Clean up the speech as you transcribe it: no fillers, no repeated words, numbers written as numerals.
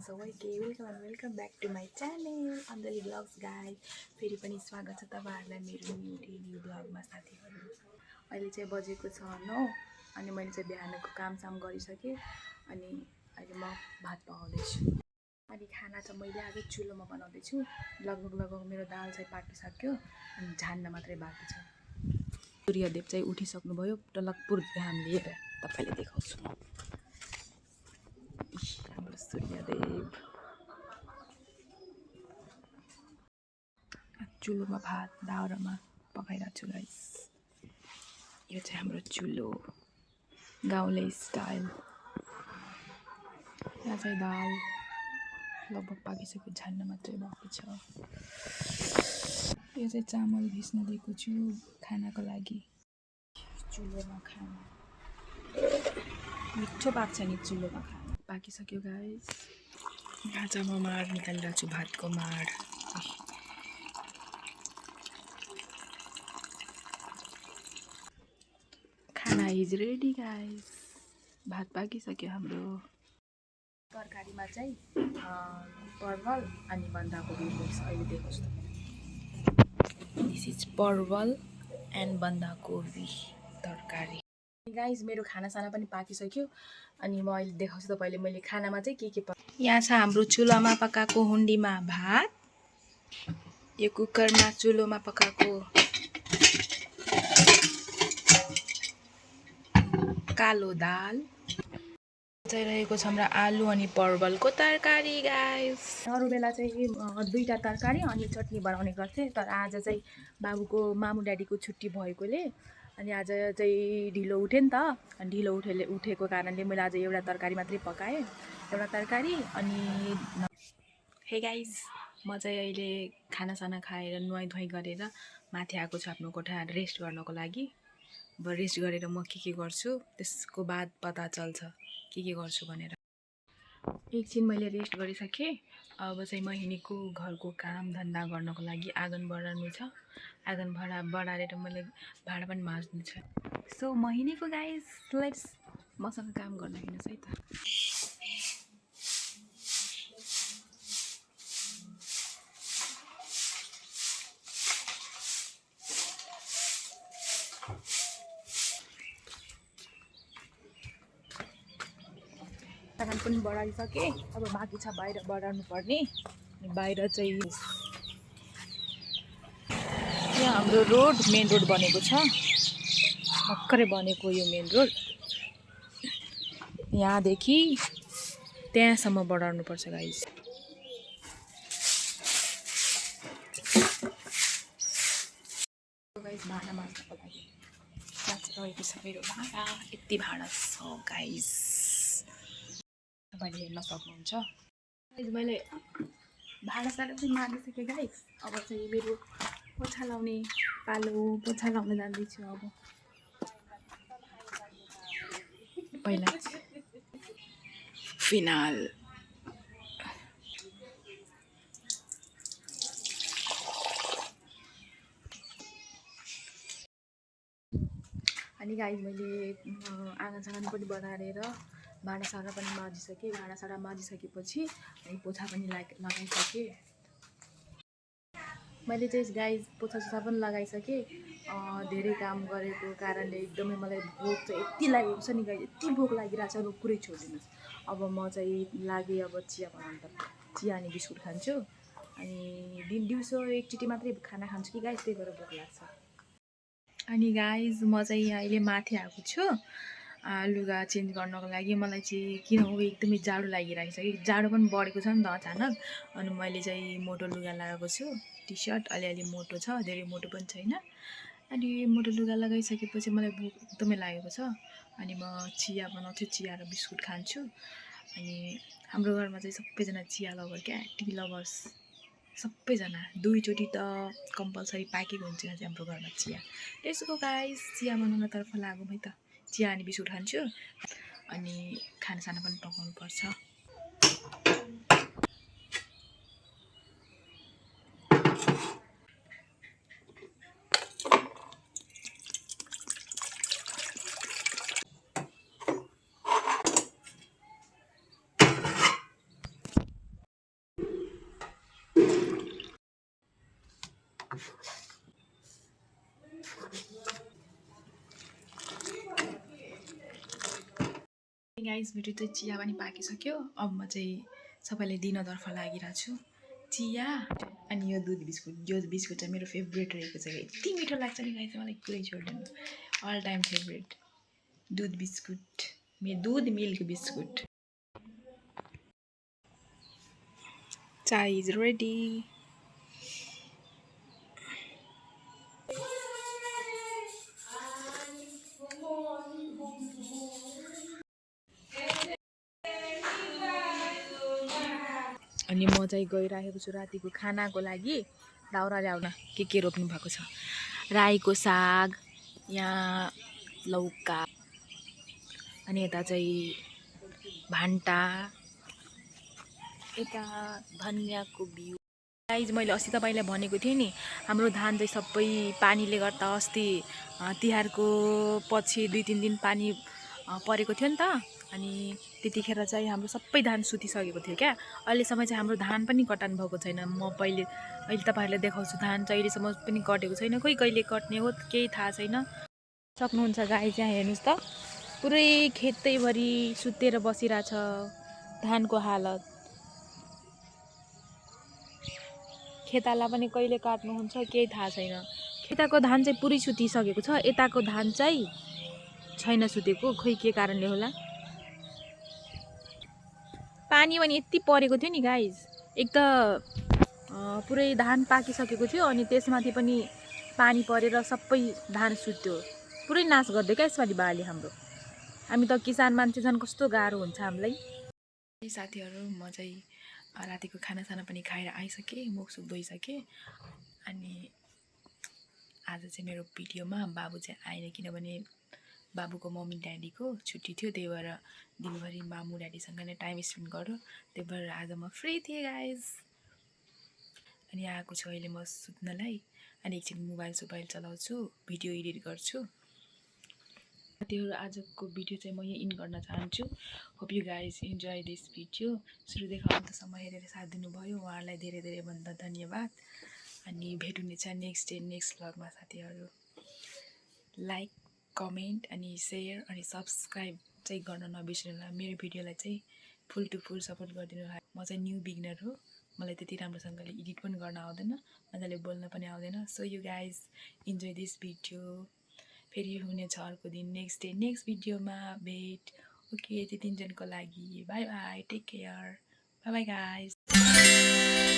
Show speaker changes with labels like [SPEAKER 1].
[SPEAKER 1] सबैले welcome back to my channel अन्दरी blogs guys. फेरि पनि स्वागत छ तपाईँहरूलाई मेरो न्यू ब्लगमा साथीहरू। अहिले चाहिँ बजेको छ 9 अनि मैले चाहिँ बिहानको कामसाम गरिसकेँ अनि अहिले म भात पकाउँदैछु। अनि खाना चाहिँ मैले आज चुलोमा बनाउँदैछु। लगभग मेरो दाल चाहिँ पाकिसक्यो अनि झान्न मात्रै बाँकी छ। सूर्यदेव चाहिँ उठिसक्नुभयो टलकपुर घाम लिएर। तपाईँले देखाउँछु म हाम्रो सूर्यदेव। चुलोमा भात दाउरामा पकाइरहेको छु गाइस। यो चाहिँ हाम्रो चुलो गाउँले स्टाइल। यहाँ चाहिँ दाल लगभग पाकिसक्यो, झान्न मात्रै बाँकी छ। यो चाहिँ चामल भिज्न दिएको छु खानाको लागि। चुलोमा खाना मिठो पाक्छ नि चुलोमा खाना। पाकिसक्यो गाइस। यहाँ चाहिँ म माड निकालिरहेको छु, भातको माड। खाना इज रेडी गाइस। भात पाकिसक्यो हाम्रो। तरकारीमा चाहिँ परवल अनि बन्दाकोपी मिक्स। अहिले देखाउँछु तपाईँलाई। दिस इज परवल एन्ड बन्दाकोपी तरकारी। गाइस मेरो खानासाना पनि पाकिसक्यो अनि म अहिले देखाउँछु तपाईँले मैले खानामा चाहिँ के यहाँ छ हाम्रो चुलोमा पकाएको हुन्डीमा भात। यो कुकरमा चुलोमा पकाएको कालो दाल चाहिँ रहेको छ हाम्रो आलु अनि परवलको तरकारी गाइस। अरू बेला चाहिँ दुईटा तरकारी अनि चटनी बनाउने गर्थेँ, तर आज चाहिँ बाबुको मामु ड्याडीको छुट्टी भएकोले अनि आज चाहिँ ढिलो उठेँ नि त। ढिलो उठेको कारणले मैले आज एउटा तरकारी मात्रै पकाएँ, एउटा तरकारी। अनि हे गाइस, म चाहिँ अहिले खानासाना खाएर नुहाइ धुवाइ गरेर माथि आएको छु आफ्नो कोठा रेस्ट गर्नको लागि। अब रेस्ट गरेर म के गर्छु त्यसको बाद पता चल्छ के गर्छु भनेर। एकछिन मैले रेस्ट गरिसकेँ। अब चाहिँ महिनीको घरको काम धन्दा गर्नको लागि आँगन बढार्नु छ। आँगन बढारेर मैले भाँडा पनि माझ्नु छ। सो महिनीको गाइस लेट्स मसँग काम गर्न हिँड्नुहोस् है त। आँगन पनि बढाइसकेँ। अब बाँकी छ बाहिर बढार्नु पर्ने। बाहिर चाहिँ यहाँ हाम्रो रोड मेन रोड बनेको छ। भर्खरै बनेको यो मेन रोड। यहाँदेखि त्यहाँसम्म बढाउनुपर्छ गाइस। भाँडा माझ्नको लागि रहेको छ मेरो भाँडा। यति भाँडा छ गाइस, तपाईँले हेर्न सक्नुहुन्छ। मैले भाँडा सारा चाहिँ माझिसकेँ गाइस। अब चाहिँ मेरो पोछा लाउने पालो। पोछा लाउन जाँदैछु अब। पहिला फिनाल अनि गाइस मैले आँगनसाँगन पनि बढारेर भाँडासाँडा पनि माझिसकेँ। भाँडासाँडा माझिसकेपछि अनि पोछा पनि लगाइसकेँ। मैले चाहिँ गाइस पोछासोछा पनि लगाइसकेँ। धेरै काम गरेको कारणले एकदमै मलाई भोक चाहिँ यति लागेको छ नि गाइस, यति भोक लागिरहेको छ। कुरै छोडिदिनुहोस्। अब म चाहिँ लागेँ अब चिया बनाउनु त। चिया अनि बिस्कुट खान्छु अनि दिउँसो एकचोटि मात्रै खाना खान्छु कि गाइस, त्यही भएर भोक लाग्छ। अनि गाइस म चाहिँ अहिले माथि आएको छु लुगा चेन्ज गर्नको लागि। मलाई चाहिँ किन हो एकदमै जाडो लागिरहेको छ कि जाडो पनि बढेको छ नि त अचानक। अनि मैले चाहिँ मोटो लुगा लगाएको छु। टी सर्ट अलिअलि मोटो छ, धेरै मोटो पनि छैन। अनि मोटो लुगा लगाइसकेपछि मलाई भोक एकदमै लागेको छ। अनि म चिया बनाउँछु, चिया र बिस्कुट खान्छु। अनि हाम्रो घरमा चाहिँ सबैजना चिया लभर क्या, टी लभर्स सबैजना। दुईचोटि त कम्पलसरी पाकेको हुन्छ चाहिँ हाम्रो घरमा चिया। त्यसको गाइस चिया बनाउनतर्फ लागौँ है त। चिया अनि बिस्कुट खान्छु अनि खानासाना पनि पकाउनु पर्छ। गाइस मेरो चाहिँ चिया पनि पाकिसक्यो। अब म चाहिँ सबैलाई दिनतर्फ लागिरहेको छु चिया अनि यो दुध बिस्कुट। यो बिस्कुट चाहिँ मेरो फेभरेट रहेको छ। यति मिठो लाग्छ नि गाइस, मलाई कुरै छोड्दैन। अल टाइम फेभरेट दुध बिस्कुट, दुध मिल्क बिस्कुट। चाय इज रेडी। अनि म चाहिँ गइरहेको छु रातिको खानाको लागि दाउरा ल्याउन। के रोप्नु भएको छ, राईको साग, यहाँ लौका, अनि यता चाहिँ भान्टा, यता धनियाँको बिउ। गाइज मैले अस्ति तपाईँलाई भनेको थिएँ नि, हाम्रो धान चाहिँ सबै पानीले गर्दा अस्ति तिहारको पछि 2-3 दिन पानी परेको थियो नि त। अनि त्यतिखेर चाहिँ हाम्रो सबै धान सुतिसकेको थियो क्या। अहिलेसम्म चाहिँ हाम्रो धान पनि कटान भएको छैन। म अहिले तपाईँहरूलाई देखाउँछु। धान चाहिँ अहिलेसम्म पनि कटेको छैन। खोइ कहिले कट्ने हो केही थाहा छैन। सक्नुहुन्छ गाइज, यहाँ हेर्नुहोस् त, पुरै खेतैभरि सुतेर बसिरहेछ धानको हालत। खेताला पनि कहिले काट्नुहुन्छ केही थाहा छैन। खेताको धान चाहिँ पुरै सुतिसकेको छ, यताको धान चाहिँ छैन सुतेको। खोइ के कारणले होला। पानी पनि यति परेको थियो नि गाइज, एक त पुरै धान पाकिसकेको थियो अनि त्यसमाथि पनि पानी परेर सबै धान सुत्यो। पुरै नाश गरिदियो क्या यसपालि बाले हाम्रो। हामी त किसान मान्छे, झन् कस्तो गाह्रो हुन्छ हामीलाई। साथीहरू म चाहिँ रातिको खानासाना पनि खाएर आइसकेँ, मुखसुख धोइसकेँ। अनि आज चाहिँ मेरो भिडियोमा बाबु चाहिँ आएन, किनभने बाबुको मम्मी ड्याडीको छुट्टी थियो। त्यही भएर दिनभरि मामु ड्याडीसँग नै टाइम स्पेन्ड गऱ्यो। त्यही भएर आज म फ्री थिएँ गाइज। अनि आएको छु अहिले म सुत्नलाई। अनि एकछिन मोबाइल चलाउँछु, भिडियो एडिट गर्छु। साथीहरू आजको भिडियो चाहिँ म यहाँ इन गर्न चाहन्छु। Hope you guys enjoy this video. सुरुदेखि अन्तसम्म हेरेर साथ दिनुभयो, उहाँहरूलाई धेरै धेरै भन्दा धन्यवाद। अनि भेट हुनेछ नेक्स्ट डे नेक्स्ट भ्लगमा। साथीहरू लाइक, कमेन्ट अनि सेयर अनि सब्सक्राइब चाहिँ गर्न नबिर्सिनु होला। मेरो भिडियोलाई चाहिँ फुल टु फुल सपोर्ट गरिदिनु होला। म चाहिँ न्यू बिगिनर हो, मलाई त्यति राम्रोसँगले एडिट पनि गर्न आउँदैन, मजाले बोल्न पनि आउँदैन। So you guys enjoy this video. फेरि हुनेछ अर्को दिन नेक्स्ट डे नेक्स्ट भिडियोमा भेट। ओके, त्यति दिनको लागि bye bye, take care, bye bye guys.